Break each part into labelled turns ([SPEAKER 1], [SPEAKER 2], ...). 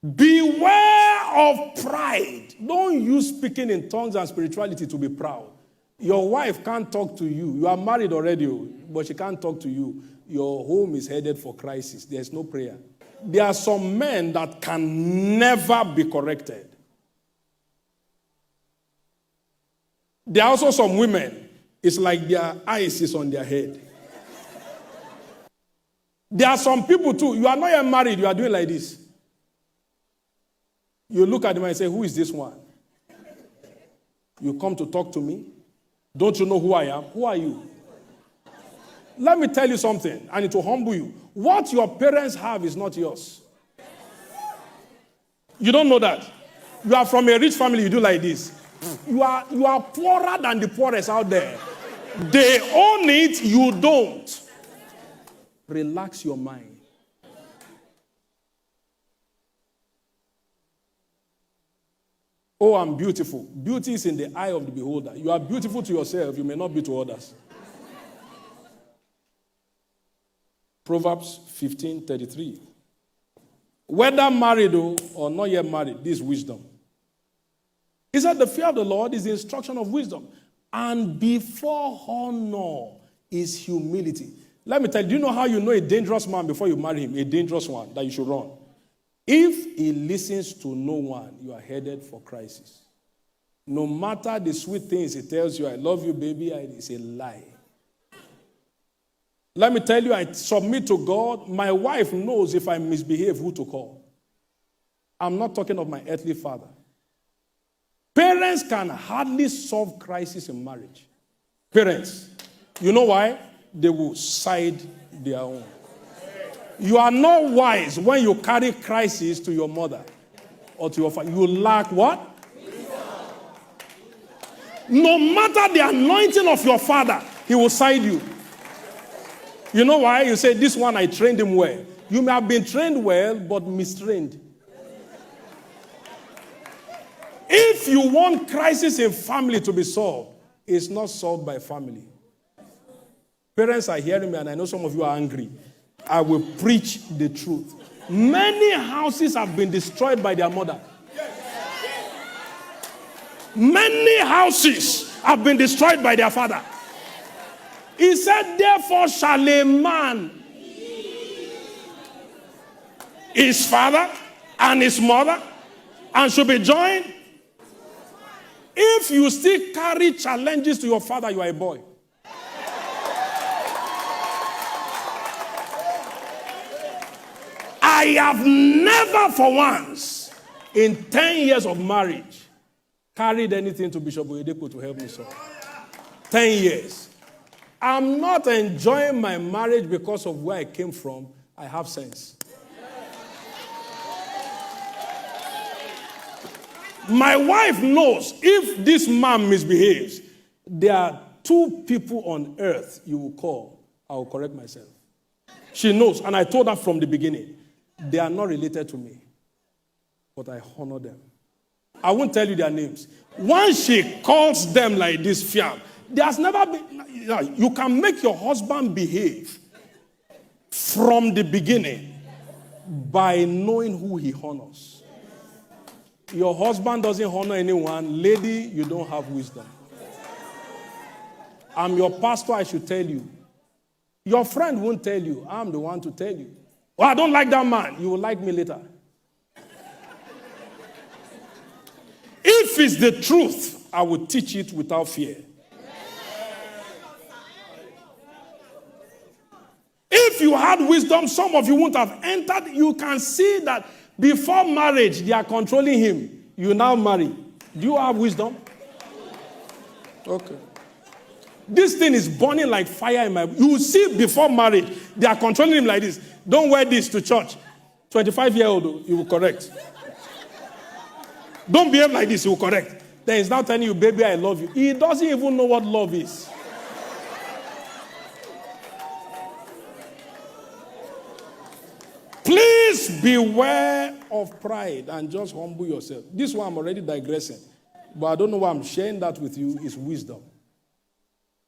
[SPEAKER 1] Beware of pride. Don't use speaking in tongues and spirituality to be proud. Your wife can't talk to you. You are married already, but she can't talk to you. Your home is headed for crisis. There's no prayer. There are some men that can never be corrected. There are also some women, it's like their eyes is on their head. There are some people too, you are not yet married, you are doing like this. You look at them and say, who is this one? You come to talk to me? Don't you know who I am? Who are you? Let me tell you something, and it will humble you. What your parents have is not yours. You don't know that. You are from a rich family, you do like this. You are poorer than the poorest out there. They own it, you don't. Relax your mind. Oh, I'm beautiful. Beauty is in the eye of the beholder. You are beautiful to yourself, you may not be to others. Proverbs 15:33. Whether married or not yet married, this is wisdom. He said the fear of the Lord is the instruction of wisdom. And before honor is humility. Let me tell you, do you know how you know a dangerous man before you marry him? A dangerous one that you should run. If he listens to no one, you are headed for crisis. No matter the sweet things he tells you, I love you, baby, it's a lie. Let me tell you, I submit to God. My wife knows if I misbehave, who to call. I'm not talking of my earthly father. Parents can hardly solve crisis in marriage. Parents. You know why? They will side their own. You are not wise when you carry crisis to your mother or to your father. You lack what? No matter the anointing of your father, he will side you. You know why? You say, this one I trained him well. You may have been trained well, but mistrained. If you want crisis in family to be solved, it's not solved by family. Parents are hearing me, and I know some of you are angry. I will preach the truth. Many houses have been destroyed by their mother. Many houses have been destroyed by their father. He said, therefore shall a man, his father and his mother, and should be joined. If you still carry challenges to your father, you are a boy. I have never for once, in 10 years of marriage, carried anything to Bishop Oyedepo to help me solve. 10 years. I'm not enjoying my marriage because of where I came from. I have sense. My wife knows if this man misbehaves, there are 2 people on earth you will call. I will correct myself. She knows, and I told her from the beginning. They are not related to me, but I honor them. I won't tell you their names. Once she calls them like this, fiam, there's never been. You can make your husband behave from the beginning by knowing who he honors. Your husband doesn't honor anyone. Lady, you don't have wisdom. I'm your pastor, I should tell you. Your friend won't tell you. I'm the one to tell you. Oh, I don't like that man. You will like me later. If it's the truth, I will teach it without fear. If you had wisdom, some of you wouldn't have entered. You can see that before marriage, they are controlling him. You now marry. Do you have wisdom? Okay. This thing is burning like fire in my... You see before marriage, they are controlling him like this. Don't wear this to church. 25-year-old, you will correct. Don't behave like this, you will correct. Then he's now telling you, baby, I love you. He doesn't even know what love is. Please beware of pride and just humble yourself. This one I'm already digressing. But I don't know why I'm sharing that with you is wisdom.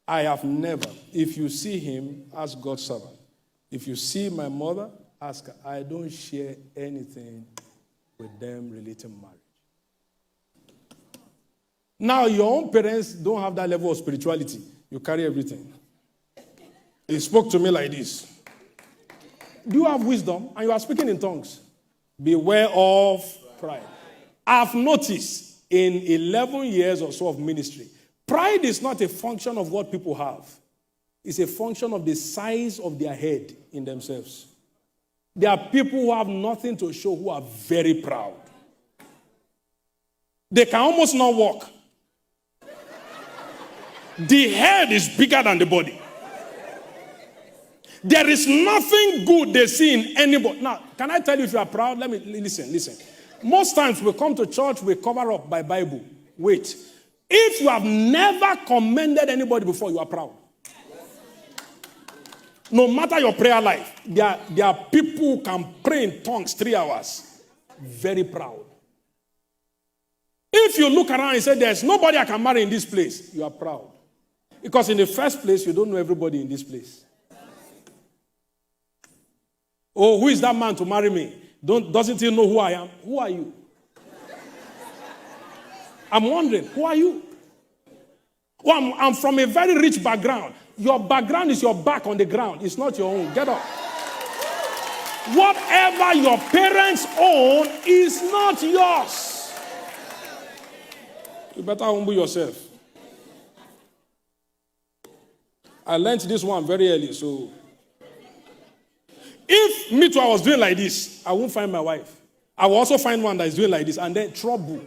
[SPEAKER 1] I have never, if you see him, ask God's servant. If you see my mother, ask her. I don't share anything with them relating marriage. Now, your own parents don't have that level of spirituality. You carry everything. He spoke to me like this. Do you have wisdom? And you are speaking in tongues. Beware of pride. I've noticed in 11 years or so of ministry, pride is not a function of what people have. It's a function of the size of their head in themselves. There are people who have nothing to show who are very proud. They can almost not walk. The head is bigger than the body. There is nothing good they see in anybody. Now, can I tell you if you are proud? Let me listen. Most times we come to church, we cover up by Bible. Wait. If you have never commended anybody before, you are proud. No matter your prayer life, there are people who can pray in tongues 3 hours. Very proud. If you look around and say, there's nobody I can marry in this place, you are proud. Because in the first place, you don't know everybody in this place. Oh, who is that man to marry me? Doesn't he know who I am? Who are you? I'm wondering, who are you? Oh, I'm from a very rich background. Your background is your back on the ground. It's not your own. Get up. Whatever your parents own is not yours. You better humble yourself. I learned this one very early, so if me too I was doing like this, I won't find my wife. I will also find one that is doing like this, and then trouble.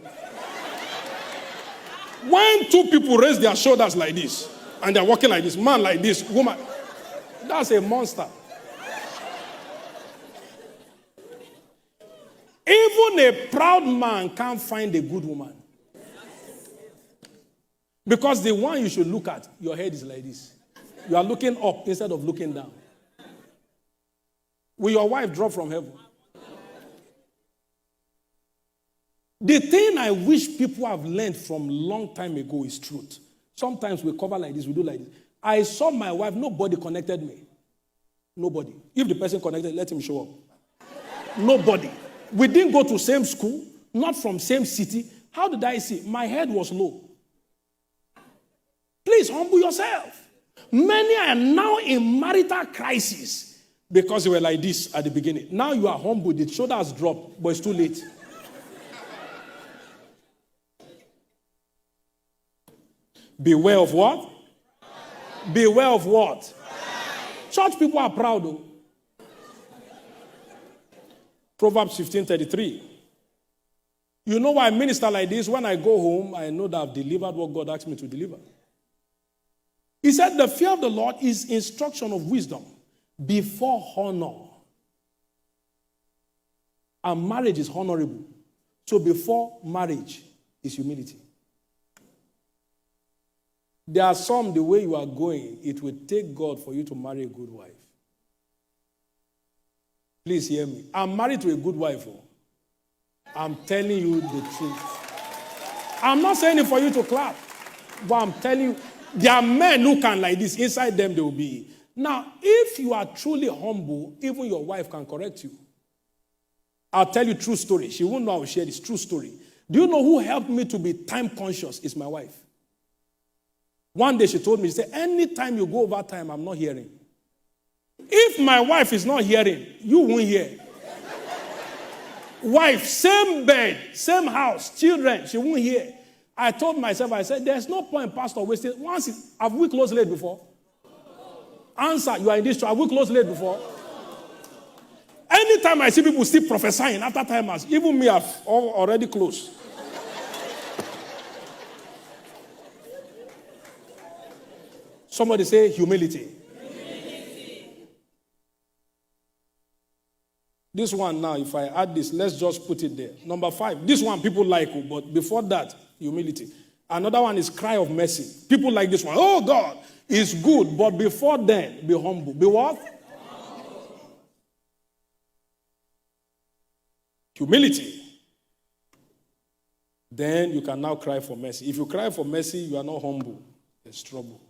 [SPEAKER 1] When two people raise their shoulders like this, and they're walking like this, man like this, woman, that's a monster. Even a proud man can't find a good woman. Because the one you should look at, your head is like this. You are looking up instead of looking down. Will your wife drop from heaven? The thing I wish people have learned from long time ago is truth. Sometimes we cover like this, we do like this. I saw my wife, nobody connected me. Nobody. If the person connected, let him show up. Nobody. We didn't go to same school, not from same city. How did I see? My head was low. Please humble yourself. Many are now in marital crisis because they were like this at the beginning. Now you are humble, the shoulder has dropped, but it's too late. Beware of what? Beware of what? Church people are proud though. Proverbs 15:33. You know why I minister like this? When I go home, I know that I've delivered what God asked me to deliver. He said, the fear of the Lord is instruction of wisdom before honor. And marriage is honorable. So before marriage is humility. There are some, the way you are going, it will take God for you to marry a good wife. Please hear me. I'm married to a good wife. Oh. I'm telling you the truth. I'm not saying it for you to clap, but I'm telling you, there are men who can like this. Inside them, they will be. Now, if you are truly humble, even your wife can correct you. I'll tell you a true story. She won't know I will share this true story. Do you know who helped me to be time conscious? It's my wife. One day she told me, she said, anytime you go over time, I'm not hearing. If my wife is not hearing, you won't hear. Wife, same bed, same house, children, she won't hear. I told myself, I said, there's no point, Pastor, wasting. Have we closed late before? Answer, you are in this church. Have we closed late before? Anytime I see people still prophesying after time has, even me, I've already closed. Somebody say humility. This one now, if I add this, let's just put it there. Number 5, this one people like, but before that, humility. Another one is cry of mercy. People like this one. Oh God, it's good, but before then, be humble. Be what? Humility. Then you can now cry for mercy. If you cry for mercy, you are not humble. There's trouble.